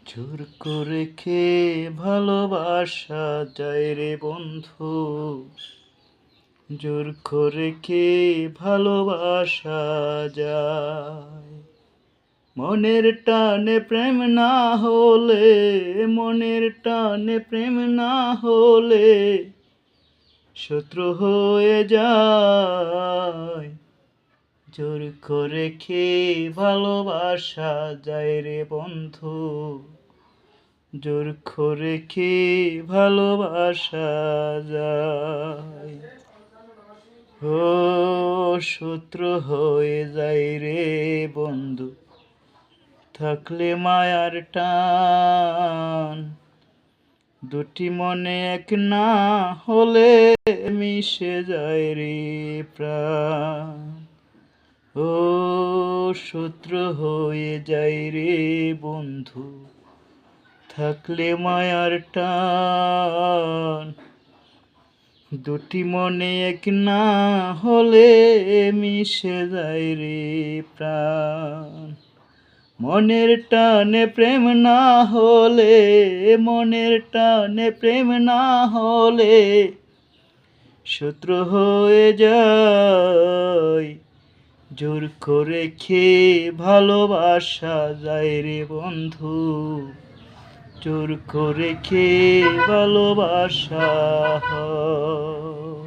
জোর করে খেয়ে ভালোবাসা যায় রে বন্ধু, জোর করে খেয়ে ভালোবাসা যায়। মনের টানে প্রেম না হলে, মনের টানে প্রেম না হলে শত্রু হয়ে যায়। জোর করে খেয়ে ভালোবাসা যায় রে বন্ধু, জোর করে খেয়ে ভালোবাসা যায়। ও শত্রু হয়ে যায় রে বন্ধু, থাকলে মায়ার টান। দুটি মনে এক না হলে মিশে যায় রে প্রাণ। ও শত্রু হয়ে যায় রে বন্ধু, থাকলে মায়ার টান। দুটি মনে এক না হলে মিশে যায় রে প্রাণ। মনের টানে প্রেম না হলে, মনের টানে প্রেম না হলে শত্রু হয়ে যায়। জোর করে খেয়ে ভালোবাসা যায় রে বন্ধু, জোর করে খেয়ে ভালোবাসা হয়।